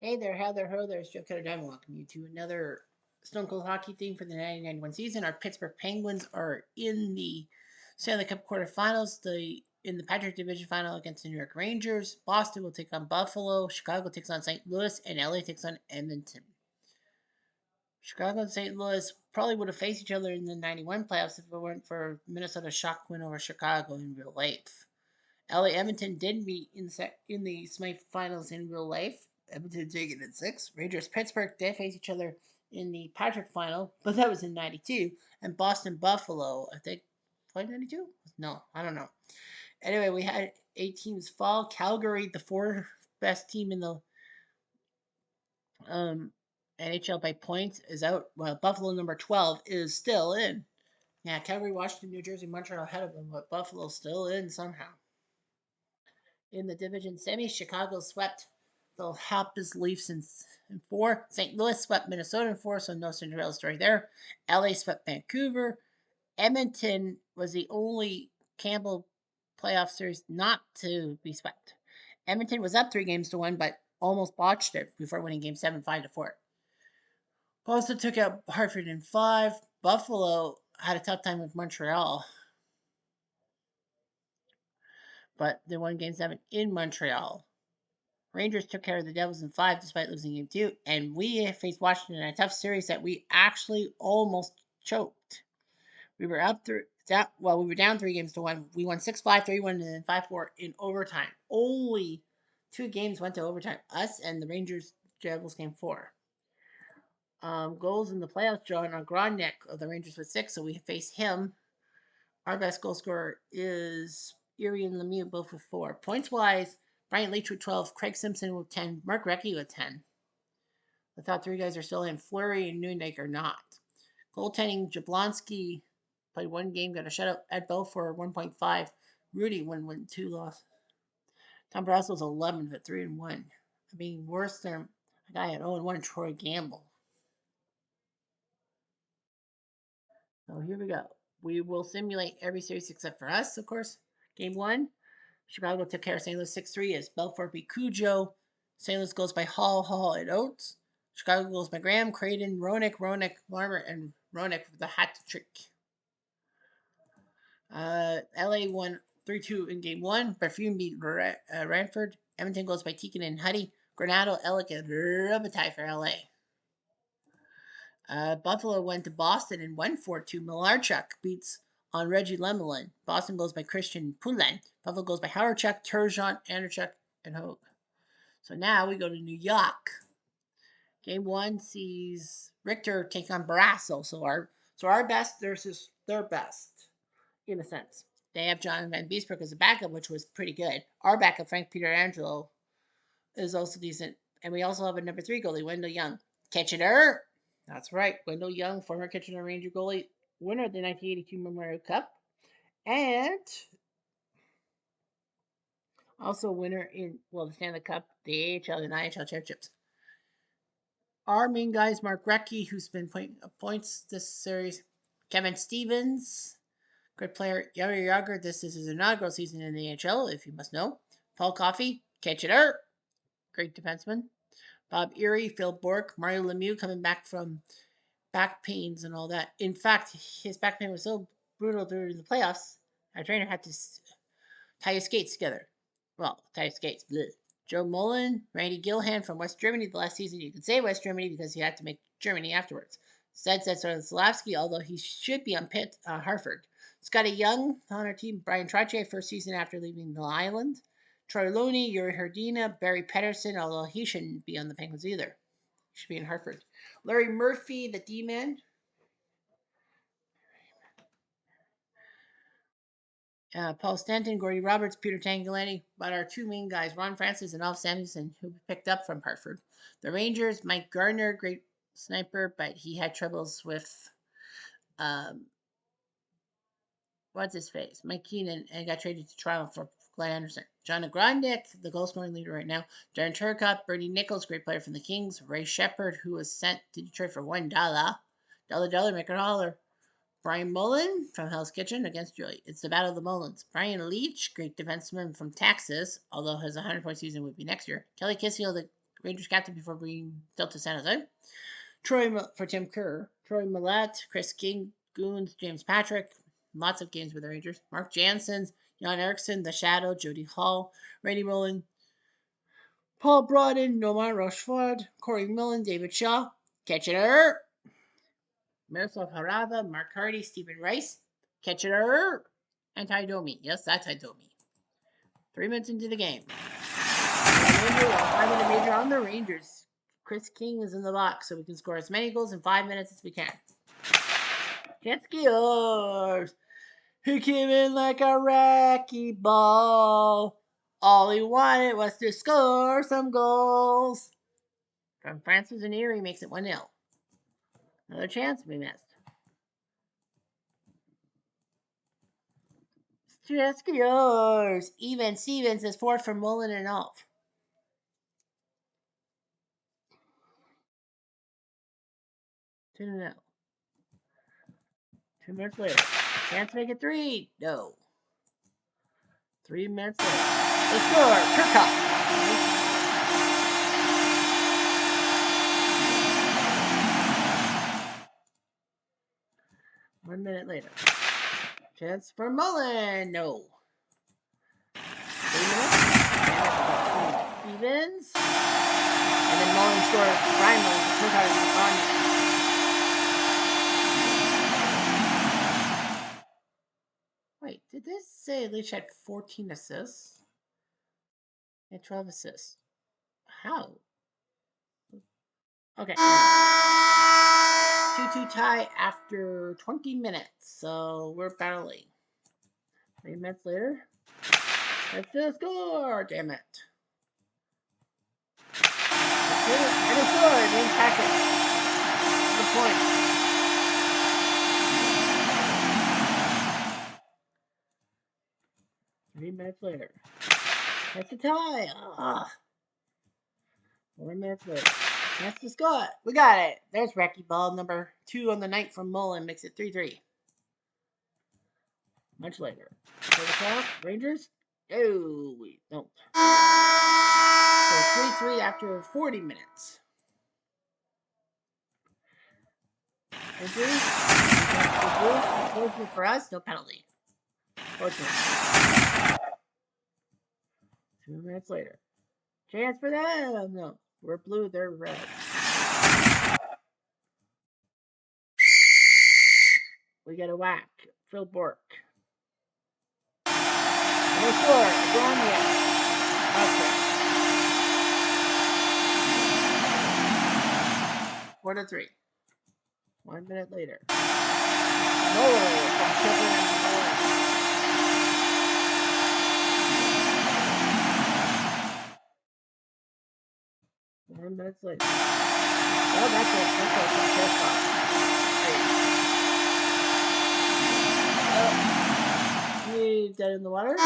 Hey there, how there, ho there, it's Joe Cutter Diamond. Welcome you to another Stone Cold Hockey theme for the 1991 season. Our Pittsburgh Penguins are in the Stanley Cup quarterfinals, in the Patrick Division final against the New York Rangers. Boston will take on Buffalo, Chicago takes on St. Louis, and LA takes on Edmonton. Chicago and St. Louis probably would have faced each other in the 91 playoffs if it weren't for Minnesota's shock win over Chicago in real life. LA Edmonton did meet in the semifinals in real life. Edmonton taking it 6. Rangers Pittsburgh did face each other in the Patrick final, but that was in 92. And Boston Buffalo, I think, 92? No, I don't know. Anyway, we had 8 teams fall. Calgary, the fourth best team in the um, NHL by points, is out. Well, Buffalo, number 12, is still in. Yeah, Calgary, Washington, New Jersey, Montreal ahead of them, but Buffalo's still in somehow. In the division semi, Chicago swept the Habs Leafs in 4. St. Louis swept Minnesota in 4, so no Cinderella story there. LA swept Vancouver. Edmonton was the only Campbell playoff series not to be swept. Edmonton was up 3 games to 1, but almost botched it before winning Game 7 5-4. Boston took out Hartford in 5. Buffalo had a tough time with Montreal, but they won Game 7 in Montreal. Rangers took care of the Devils in 5 despite losing game 2, and we faced Washington in a tough series that we actually almost choked. We were we were down 3 games to 1. We won 6-5, 3-1, and then 5-4 in overtime. Only 2 games went to overtime. Us and the Rangers Devils game 4. Goals in the playoffs, John Grondek of the Rangers with 6, so we face him. Our best goal scorer is Erie and Lemieux, both with 4. Points wise, Brian Leach with 12, Craig Simpson with 10, Mark Recchi with 10. The top 3 guys are still in. Fleury and Nunez are not. Goaltending, Jablonski played 1 game, got a shutout. Ed Bell for 1.5. Rudy 1 win, 2 loss. Tom Brassell's 11 for 3-1. I mean, worse than a guy at 0-1, Troy Gamble. So here we go. We will simulate every series except for us, of course. Game 1, Chicago took care of St. Louis 6-3 as Belfort beat Cujo. St. Louis goes by Hall, and Oates. Chicago goes by Graham, Creighton, Roenick, Larmer, and Roenick for the hat trick. LA won 3-2 in game 1. Perfume beat Ranford. Edmonton goes by Tikin and Huddy. Granado, Ellick, and Robitaille for LA. Buffalo went to Boston and won 4-2. Malarchuk beats on Reggie Lemelin. Boston goes by Christian Poulin. Buffalo goes by Howardchuk, Turgeon, Anderchuk, and Hogue. So now we go to New York. Game 1 sees Richter take on Barrasso. So our best versus their best, in a sense. They have John Van Beesbrook as a backup, which was pretty good. Our backup, Frank Pietrangelo, is also decent. And we also have a number 3 goalie, Wendell Young. Kitchener. That's right. Wendell Young, former Kitchener Ranger goalie, winner of the 1982 Memorial Cup. And also winner in, the Stanley Cup, the AHL and IHL championships. Our main guys, Mark Recchi, who's been points this series. Kevin Stevens, great player. Yari Yager, this is his inaugural season in the AHL, if you must know. Paul Coffey, Kitchener, great defenseman. Bob Erie, Phil Bork, Mario Lemieux coming back from back pains and all that. In fact, his back pain was so brutal during the playoffs, our trainer had to tie his skates together. Well, tie his skates. Bleh. Joe Mullen, Randy Gilhan from West Germany. The last season, you could say West Germany because he had to make Germany afterwards. Said Stanislavski, although he should be on Hartford. Scotty Young on our team. Brian Trottier, first season after leaving the island. Troy Looney, Yuri Herdina, Barry Pedersen, although he shouldn't be on the Penguins either. He should be in Hartford. Larry Murphy, the D-man. Paul Stanton, Gordy Roberts, Peter Tangolani, but our 2 main guys, Ron Francis and Alf Samuelson, who we picked up from Hartford. The Rangers, Mike Gardner, great sniper, but he had troubles with um, what's his face, Mike Keenan, and got traded to Toronto for Glenn Anderson. John Grondek, the goal scoring leader right now. Darren Turcotte, Bernie Nichols, great player from the Kings. Ray Shepard, who was sent to Detroit for $1. Dollar, make it holler. Brian Mullen from Hell's Kitchen against Julie. It's the Battle of the Mullins. Brian Leach, great defenseman from Texas, although his 100-point season would be next year. Kelly Kissel, the Rangers captain before being dealt to San Jose. For Tim Kerr. Troy Millette, Chris King, Goons, James Patrick. Lots of games with the Rangers. Mark Jansen, Jan Eriksson, The Shadow, Jody Hall, Randy Rowland, Paul Broaden, Nomar Rochefort, Corey Millen, David Shaw, Ketchener, Miroslav Harada, Mark Hardy, Stephen Rice, Ketchener, and Ty Domi. Yes, that's Ty Domi. 3 minutes into the game. 5-minute major on the Rangers. Chris King is in the box, so we can score as many goals in 5 minutes as we can. Jetskiyers. He came in like a racquet ball. All he wanted was to score some goals. From Francis and Erie makes it 1-0. Another chance we missed. Jetskiyers. Even Stevens is fourth for Mullen and Alf. Two to 0. 2 minutes later. Chance to make it 3. No. 3 minutes later. They score. Kirkhoff. 1 minute later. Chance for Mullen. No. 3 minutes. Stevens. And then Mullen scores. Brian Mullen. Kirkhoff on. Wait, did this say Leach had 14 assists? And 12 assists. How? Okay. 2-2 tie after 20 minutes. So we're battling. 3 minutes later. Let's just score! Damn it. And it's scored! James Patrick. The point. Three minutes later. That's a tie. 4 minutes later. That's the score. We got it. There's Recce ball number 2 on the night from Mullen. Makes it 3-3. Much later. 4 o'clock. Rangers? Oh, we don't. So 3-3 after 40 minutes. Injury? Fortunate for us, no penalty. Fortunate. 2 minutes later. Chance for them. No. We're blue, they're red. We get a whack. Phil Bork. And they score. Agronia. Okay. 4-3. 1 minute later. Muller from Shepard and Muller. One minute later. Oh, that's it. That's from Chescott. Dead in the water.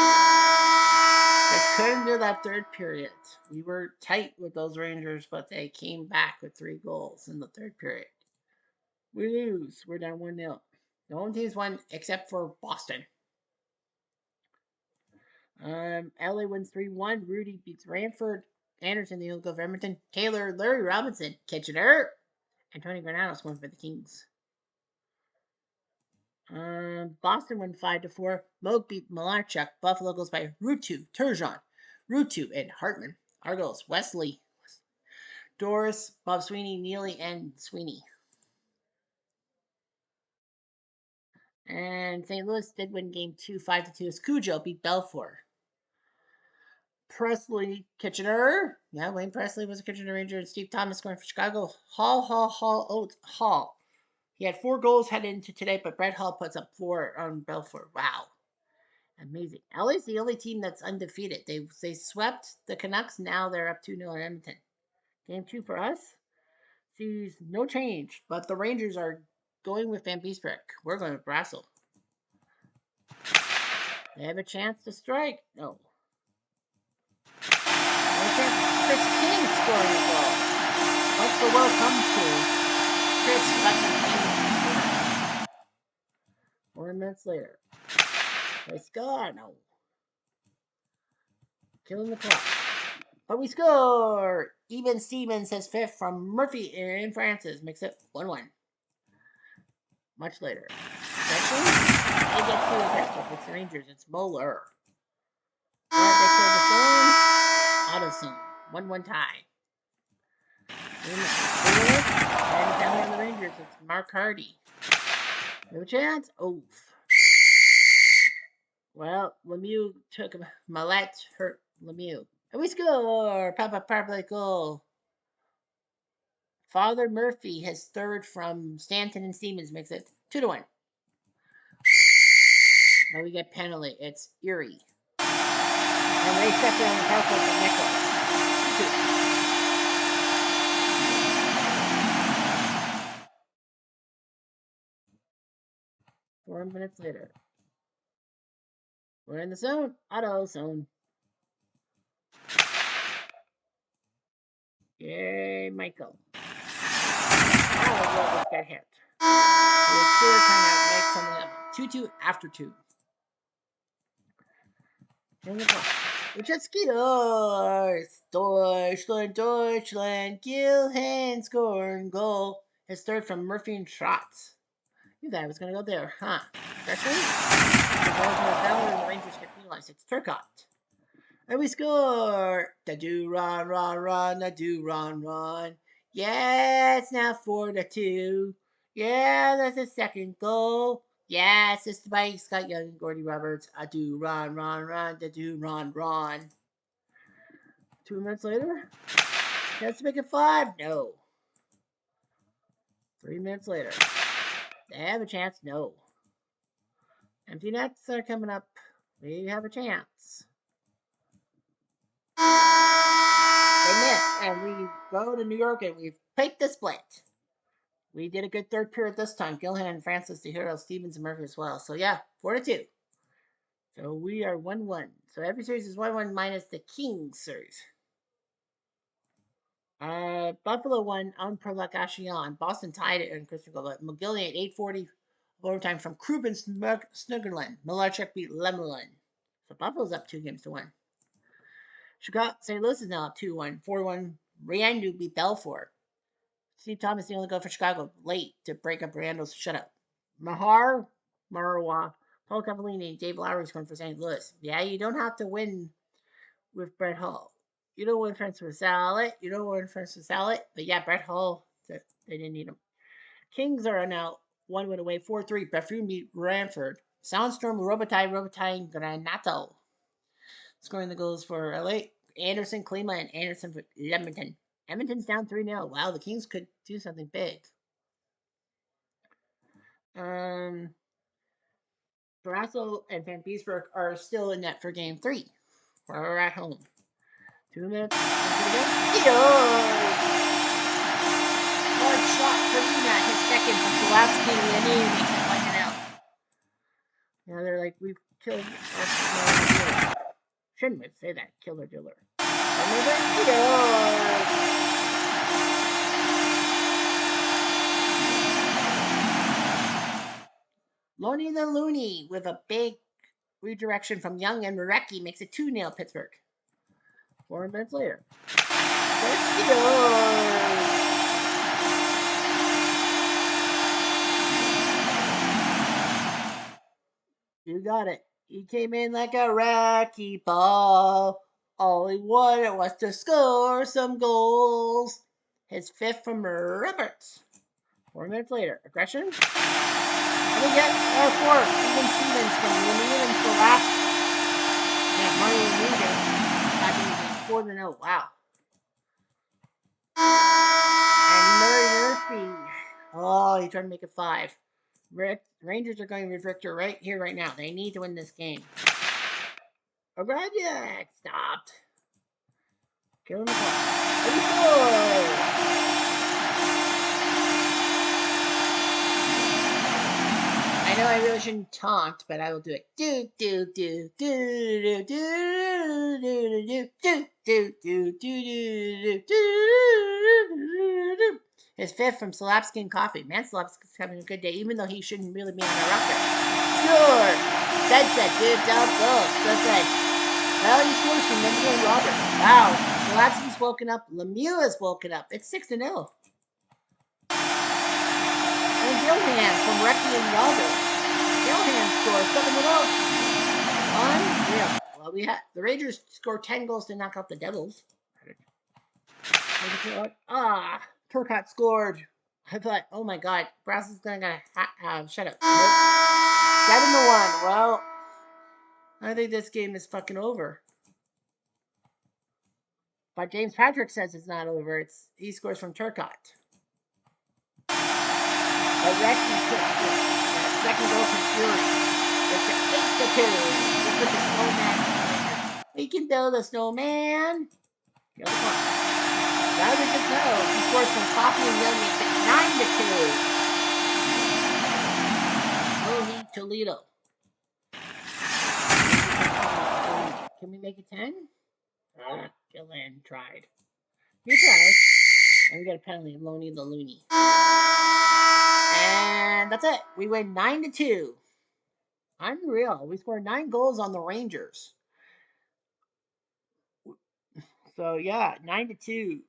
They couldn't do that third period. We were tight with those Rangers, but they came back with 3 goals in the third period. We lose. We're down 1-0. The only teams won except for Boston. LA wins 3-1. Rudy beats Ranford. Anderson, the old of Edmonton. Taylor, Larry Robinson, Kitchener. And Tony Granados won for the Kings. Boston won 5-4. Moog beat Malarchuk. Buffalo goes by Rutu, Turgeon, Rutu, and Hartman. Argos, Wesley, Doris, Bob Sweeney, Neely, and Sweeney. And St. Louis did win game 2, 5-2 as Cujo beat Belfour. Presley, Kitchener. Yeah, Wayne Presley was a Kitchener Ranger, and Steve Thomas scoring for Chicago. Hall. He had 4 goals headed into today, but Brett Hall puts up 4 on Belfour. Wow. Amazing. LA's the only team that's undefeated. They swept the Canucks. Now they're up 2-0 in Edmonton. Game 2 for us sees no change, but the Rangers are going with Van Beesbroek. We're going with Brassel. They have a chance to strike. No. Chris King scoring a goal. What's the world come to? Chris fucking King. 4 minutes later. They score. No. Killing the clock. But we score! Even Stevens has 5th from Murphy and Francis. Makes it 1-1. Much later. Section? They get through the textbook. It's the Rangers. It's Moeller. Alright, they kill the zone. Addison. 1-1 tie. And down on the Rangers, it's Mark Hardy. No chance? Oof. Well, Lemieux took him. Millette hurt Lemieux. And we score! Papa goal. Father Murphy has 3rd from Stanton and Stevens. Makes it 2-1. Now we get penalty. It's Erie. And Ray Sheffield on the power play for Nichols. 4 minutes later. We're in the zone. Auto zone. Yay, Michael. Oh, got hit. We're still trying to make something up. 2-2 after 2. Mosquitoes. Deutschland. Gilhan scoring goal. His 3rd from Murphy and Trotz. You thought I was going to go there, huh? Freshman? The Rangers get penalized. It's Turcotte. And we score! Da do run, da do run. Yeah, it's now 4-2. Yeah, that's the 2nd goal. Yeah, assisted by Scott Young and Gordy Roberts. I do run, da do run. 2 minutes later. Let's make it 5. No. 3 minutes later. They have a chance. No. Empty nets are coming up. We have a chance. They miss, and we go to New York and we picked the split. We did a good 3rd period this time. Gilhan and Francis, the hero, Stevens and Murphy as well. So yeah, 4-2. So we are 1-1. So every series is 1-1 minus the Kings series. Buffalo won on Prolakashian. Boston tied it in Christian goal. McGillney at 8:40 overtime from Krubin Snuggerland. Malarchuk beat Lemelin. So Buffalo's up 2-1. Chicago, St. Louis is now up 2-1. 4-1. Riandu beat Belfort. Steve Thomas the only goal for Chicago late to break up Riando's shutout. Marwa, Paul Cavallini, and Dave Lowry scoring for St. Louis. Yeah, you don't have to win with Brett Hull. You don't win friends with Salad. But yeah, Brett Hull, they didn't need him. Kings are now 1 win away, 4-3. Bethune beat Ranford. Soundstorm, Robitaille, and Granato. Scoring the goals for LA. Anderson, Klima, and Anderson for Edmonton. Edmonton's down 3-0. Wow, the Kings could do something big. Barrasso and Van Beesbroek are still in net for game 3. We're at home. 2 minutes. Hard shot for Nina. His 2nd from Pulaski and Lenin makes it 1-0. Now they're like, we've killed our shouldn't we say that? Killer Diller. Loney the Looney with a big redirection from Young and Marecki makes it 2-0 Pittsburgh. 4 minutes later. You got it. He came in like a racky ball. All he wanted was to score some goals. His 5th from Roberts. 4 minutes later. Aggression. And we get our 4th. Even Stevens from Lemieux and Pulaski. Yeah, Mario Lemieux. I think he's 4-0. Wow. And Murphy. Oh, he tried to make it 5. Rangers are going with Victor right here, right now. They need to win this game. O'Brien stopped. Kill him the ball. I know I really shouldn't taunt, but I will do it. Do do do do do do do do do do do do. His 5th from Slapsky and Coffee. Man, Slapsky's having a good day, even though he shouldn't really be on our roster. Sure. Said, good job, goal. So good. Well, he scores from number one Robert. Wow. Zalapski's woken up. Lemieux has woken up. It's 6-0. And Gilhan from Recchi and Robert. Gilhan scores 7-0. Unreal. Well, the Rangers scored 10 goals to knock out the Devils. Turcotte scored. I thought, oh my God, Brass is gonna shut up. Nope. 7-1. Well, I think this game is fucking over. But James Patrick says it's not over. He scores from Turcotte. But Recchi took the second goal from Fury. It's 8-2. We put the snowman. We can build a snowman. The other one. Now we can tell. He scores from Coffee and Young. Makes it 9-2. Mohi Toledo. Can we make it 10? Gillan tried. He tried. And we got a penalty of Loney the Looney. And that's it. We win 9-2. Unreal. We scored 9 goals on the Rangers. So yeah, 9-2.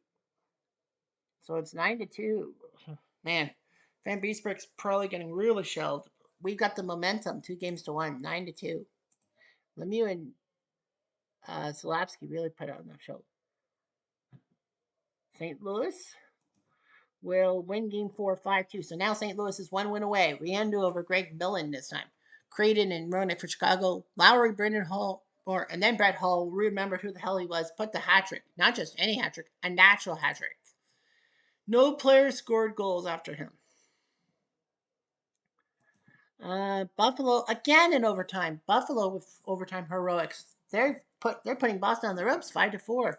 So it's 9-2. Man, Van Beesbrook's probably getting really shelled. We got the momentum, 2-1, 9-2. Lemieux and Zalapski really put on the show. St. Louis will win game 4, 5-2. So now St. Louis is 1 win away. Riendeau over Greg Millen this time. Creighton and Roenick for Chicago. Lowry, Brendan Hall, and then Brett Hull remembered who the hell he was. Put the hat trick. Not just any hat trick, a natural hat trick. No player scored goals after him. Buffalo again in overtime. Buffalo with overtime heroics. They're putting Boston on the ropes 5-4.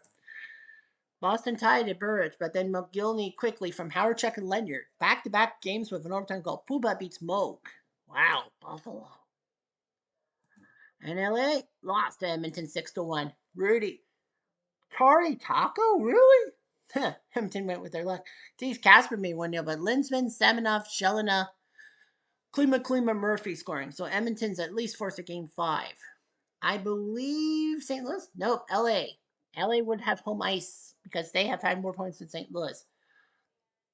Boston tied at Burridge, but then McGillney quickly from Howardchuk and Ledyard. Back-to-back games with an overtime goal. Puba beats Moog. Wow, Buffalo. And LA lost to Edmonton 6-1. Rudy. Kari Taco? Really? Edmonton went with their luck. Steve Casper made 1-0, but Linsman, Semenoff, Shelina, Klima, Murphy scoring. So Edmonton's at least forced a game 5. I believe St. Louis? Nope, LA. LA would have home ice because they have had more points than St. Louis.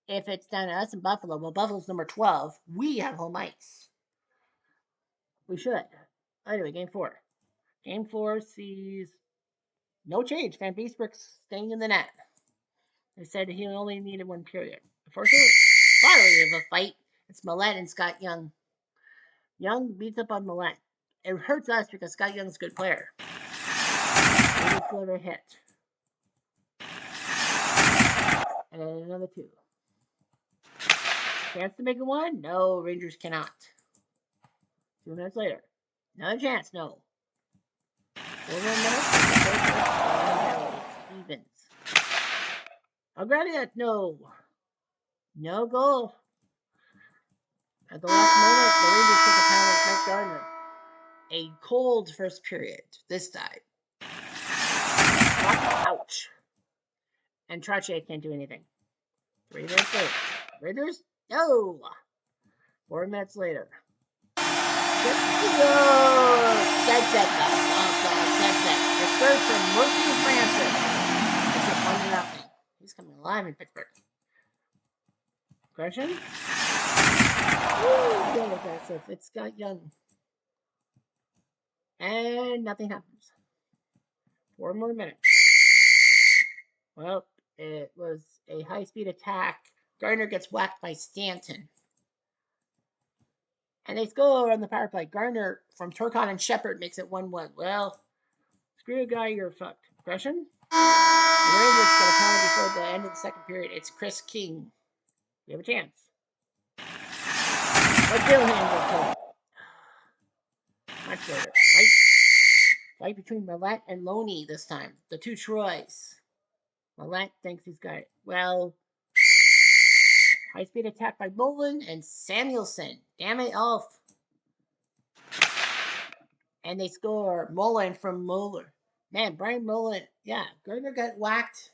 If it's down to us in Buffalo, well, Buffalo's number 12. We have home ice. We should. Anyway, game 4. Game 4 sees no change. Van Beesbrook's staying in the net. They said he only needed 1 period. Unfortunately, finally of a fight. It's Millette and Scott Young. Young beats up on Millette. It hurts us because Scott Young's a good player. Maybe floater hit. And then another 2. Chance to make it 1? No, Rangers cannot. 2 minutes later. Another chance, no. 4 more minutes. Stevens. Algradiak, no. No goal. At the last moment, the Rangers took a penalty with Mike Gardner. A cold first period this time. Ouch. And Trottier can't do anything. 3 minutes later. Raiders? No. 4 minutes later. Dead set. The third from Murphy and Francis. It's a 1-0. He's coming alive in Pittsburgh. Question? Woo, aggressive. It's Scott Young. And nothing happens. 4 more minutes. Well, it was a high-speed attack. Gardner gets whacked by Stanton. And they score on the power play. Gardner from Turcotte and Shepard makes it 1-1. Well, screw a guy, you're fucked. Question? The Rangers got a penalty before the end of the second period. It's Chris King. You have a chance. But Gilhan gets home. Much later. Fight between Millette and Loney this time. The 2 Troys. Millette thinks he's got it. Well, high-speed attack by Mullen and Samuelson. Damn it, Ulf. And they score. Mullen from Mueller. Man, Brian Mullen. Yeah, Gardner got whacked.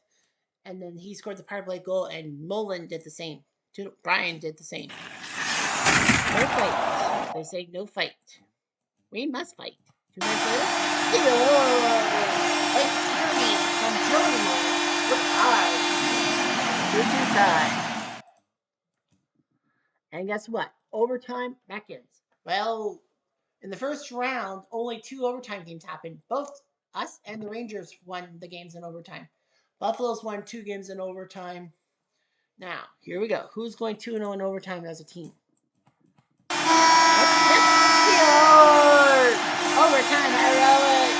And then he scored the power play goal. And Mullen did the same. Brian did the same. No fight. They say no fight. We must fight. 2 minutes later, Steelers! It's Tierney from Journal. We're tied. 2-2 tie. And guess what? Overtime begins. Well, in the first round, only 2 overtime games happened. Both us and the Rangers won the games in overtime. Buffalo's won 2 games in overtime. Now, here we go. Who's going 2-0 in overtime as a team? Overtime heroics.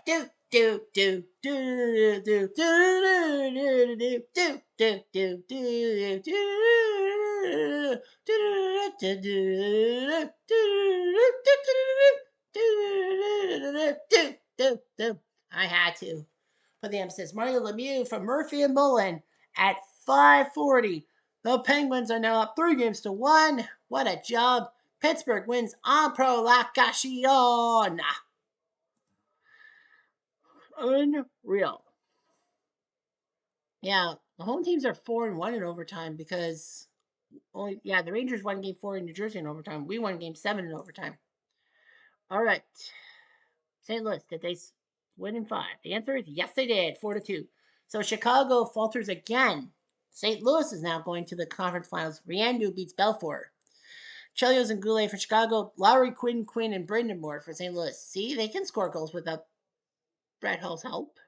Do do do do do do do do do do do do. I had to put the emphasis. Mario Lemieux from Murphy and Mullen at 5:40. The Penguins are now up 3-1. What a job. Pittsburgh wins en prolongation. Unreal. Yeah, the home teams are 4-1 in overtime because the Rangers won game 4 in New Jersey in overtime. We won game 7 in overtime. All right. St. Louis, did they win in 5? The answer is yes, they did. 4-2. So Chicago falters again. St. Louis is now going to the conference finals. Riendeau beats Belfort. Chelios and Goulet for Chicago. Lowry, Quinn, and Brind'Amour for St. Louis. See, they can score goals without Brett Hull's help.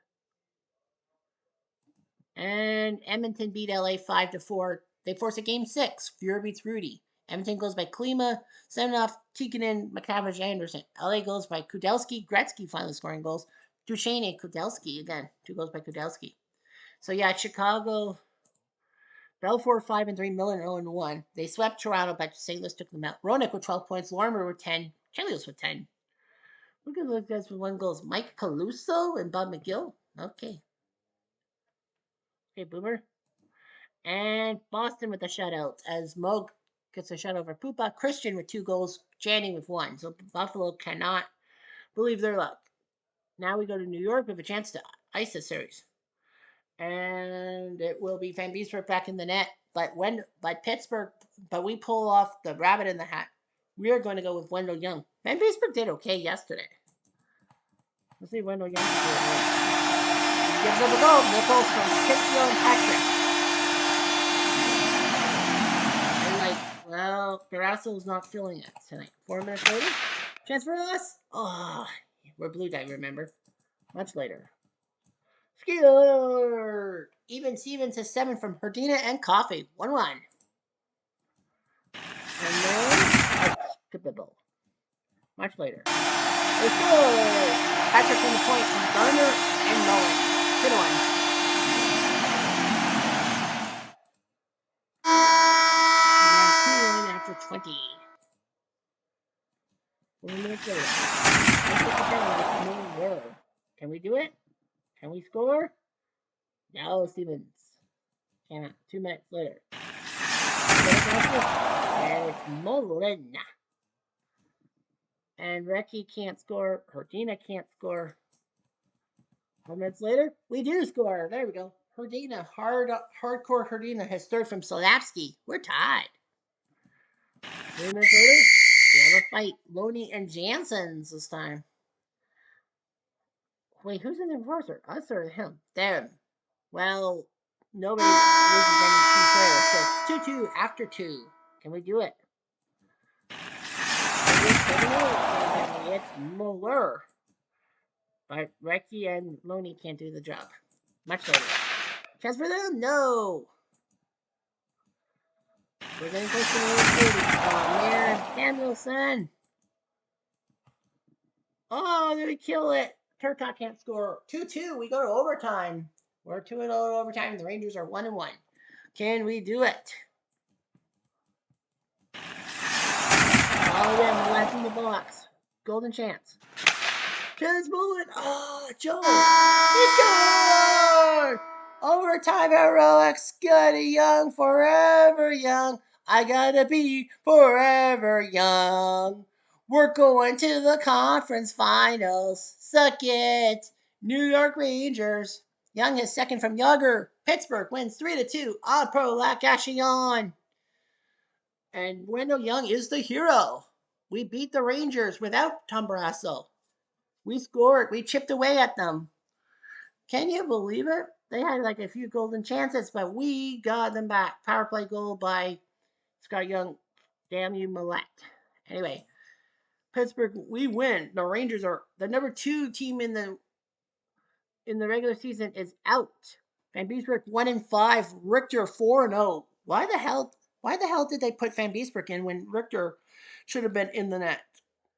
And Edmonton beat LA 5-4. They force a game 6. Fuhrer beats Rudy. Edmonton goes by Klima, Semenoff, Tikkanen, McTavish, Anderson. LA goes by Kudelski, Gretzky finally scoring goals. Duchesne, Kudelski again. 2 goals by Kudelski. So yeah, Chicago, Belfort 5-3, Miller 0-1. They swept Toronto, but St. Louis took them out. Roenick with 12 points, Lorimer with 10, Chelios with 10. Look at those guys with 1 goal. Mike Peluso and Bob McGill. Okay. Okay, Boomer. And Boston with a shutout as Moog gets a shutout over Pupa. Christian with 2 goals, Channing with 1. So Buffalo cannot believe their luck. Now we go to New York with a chance to ice the series. And it will be Van Beesbroek back in the net. But Pittsburgh, we pull off the rabbit in the hat. We are going to go with Wendell Young. Van Beesbroek did okay yesterday. Let's see Wendell Young. He gives up a goal. Nichols from Kitzel and Patrick. Well, Garasso's not feeling it tonight. 4 minutes later, chance for us. Oh, we're blue dye, remember? Much later. Skeeter! Even Stevens has 7 from Herdina and Coffee. 1-1. And then, skippable. Much later. They score! Patrick on the point from Garner and Mullen. 2-1. 20. 4 minutes later. Can we do it? Can we score? No, Stevens. Cannot. 2 minutes later. And it's Mullen. And Recchi can't score. Herdina can't score. 4 minutes later, we do score. There we go. Herdina. Hardcore Herdina has third from Solavsky. We're tied. 3 minutes later, we have a fight. Loney and Jansen's this time. Wait, who's in the enforcer? Us or him? Them. Well, nobody loses any 2 players. So 2-2 after 2. Can we do it? It's Muller. But Recchi and Loney can't do the job. Much later. Chance for them? No. We're getting close to the 30. Oh, man. Samuelson. Oh, did we kill it? Turcotte can't score. 2-2. We go to overtime. We're 2-0 overtime. The Rangers are 1-1. Can we do it? Oh, yeah, last in the box. Golden chance. Ken's Mullen. Oh, Joe. He scored! Overtime heroics. Gotta young, forever young. I gotta be forever young. We're going to the conference finals. Suck it. New York Rangers. Young is second from Yager. Pittsburgh wins 3-2 on prolongation. And Wendell Young is the hero. We beat the Rangers without Tom Barrasso. We scored. We chipped away at them. Can you believe it? They had like a few golden chances, but we got them back. Power play goal by Scott Young. Damn you, Millette. Anyway, Pittsburgh, we win. The Rangers are the number 2 team in the regular season is out. Van Beesbrook 1-5. Richter 4-0. Why the hell? Why the hell did they put Van Beesbrook in when Richter should have been in the net?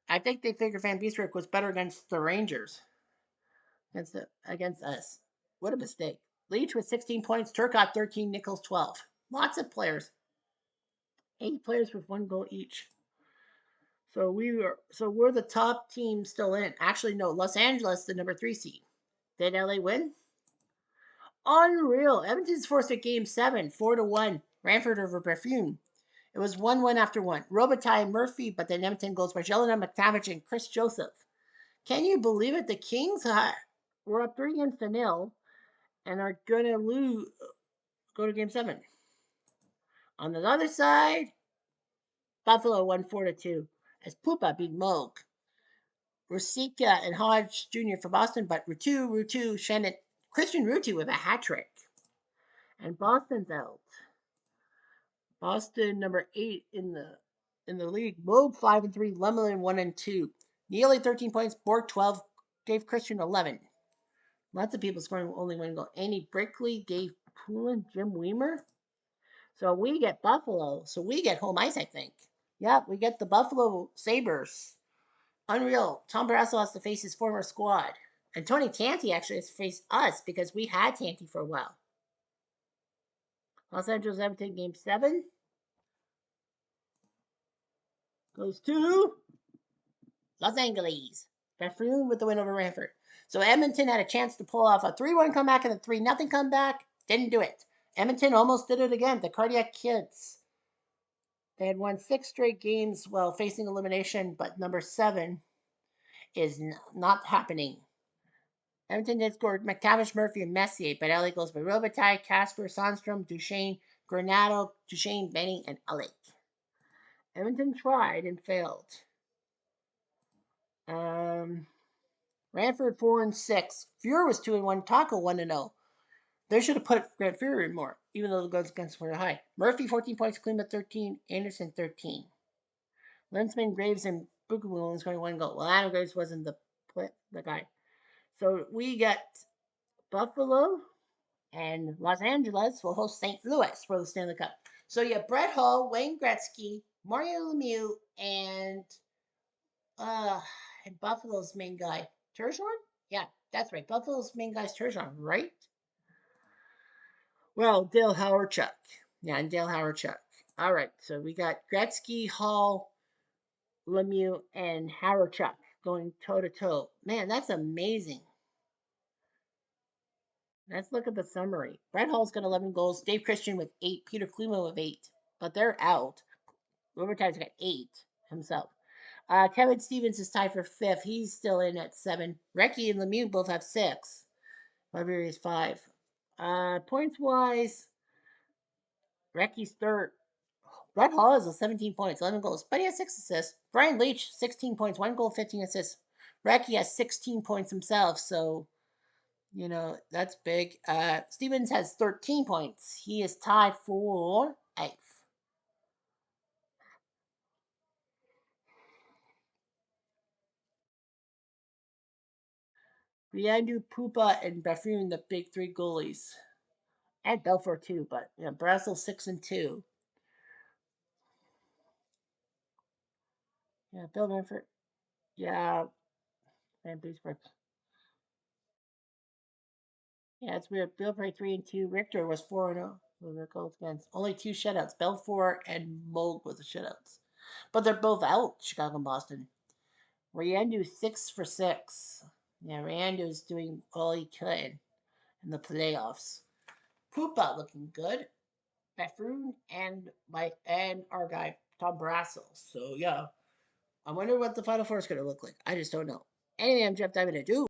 I think they figured Van Beesbrook was better against the Rangers against us. What a mistake. Leach with 16 points. Turcotte 13. Nichols 12. Lots of players. 8 players with 1 goal each. So we're the top team still in. Actually, no, Los Angeles, the number 3 seed. Did LA win? Unreal. Edmonton's forced at game 7, 4-1. Ranford over Perfume. It was 1-1 after 1. Robitaille and Murphy, but then Edmonton goes by Jelena McTavish and Chris Joseph. Can you believe it? The Kings were up 3-0 and are going to go to game 7. On the other side, Buffalo won 4-2 as Pupa beat Moog. Rosica and Hodge Jr. for Boston, but Christian Rutu with a hat trick. And Boston's out. Boston number 8 in the league. Moog 5-3, Lemelin 1-2. Nearly 13 points. Bork 12. Dave Christian 11. Lots of people scoring only 1 goal. Andy Brickley, Dave Poulin, Jim Weimer. So we get Buffalo. So we get home ice, I think. Yep, we get the Buffalo Sabres. Unreal. Tom Barrasso has to face his former squad. And Tony Tanti actually has to face us because we had Tanti for a while. Los Angeles Edmonton game 7 goes to Los Angeles. Bethune with the win over Ranford. So Edmonton had a chance to pull off a 3-1 comeback and a 3-0 comeback. Didn't do it. Edmonton almost did it again. The Cardiac Kids. They had won 6 straight games while facing elimination, but number 7 is not happening. Edmonton did score McTavish, Murphy, and Messier, but LA goes by Robitaille, Casper, Sandstrom, Duchesne, Granado, Duchesne, Benning, and Alec. Edmonton tried and failed. Ranford 4-6. Fuhrer was 2-1. Taco 1-0. They should have put Grant Fuhrer in more, even though the goals against were high. Murphy 14 points, Klima 13, Anderson 13. Lensman, Graves, and Bukamu only scoring 1 goal. Well, Adam Graves wasn't the guy. So we got Buffalo and Los Angeles will host St. Louis for the Stanley Cup. So you have Brett Hull, Wayne Gretzky, Mario Lemieux, and Buffalo's main guy, Turgeon? Yeah, that's right. Buffalo's main guy's Turgeon, right? Well, Dale Hawerchuk. Yeah, and Dale Hawerchuk. All right, so we got Gretzky, Hall, Lemieux, and Hawerchuk going toe to toe. Man, that's amazing. Let's look at the summary. Brett Hull's got 11 goals. Dave Christian with 8. Peter Klima with 8. But they're out. Overtime's got 8 himself. Kevin Stevens is tied for 5th. He's still in at 7. Recchi and Lemieux both have 6. Barbieri is 5. Points wise, Recchi's third. Brett Hull has 17 points, 11 goals, but he has 6 assists. Brian Leach, 16 points, 1 goal, 15 assists. Recchi has 16 points himself, so that's big. Stevens has 13 points. He is tied for 8th. Riandu, Pupa, and Bethune, the big 3 goalies. And Belfort too, but Brassel 6-2. Yeah, Bill Benford. Yeah, and Beesbrook. Yeah, it's weird. Bill Prey 3-2. Richter was 4-0. With their goals against only 2 shutouts. Belfort and Mold with the shutouts, but they're both out. Chicago and Boston. Riandu 6-for-6. Yeah, Riandu is doing all he could in the playoffs. Pupa looking good. Bethune and our guy Tom Brassel. So yeah, I wonder what the Final Four is going to look like. I just don't know. Anyway, I'm Jeff Diamond.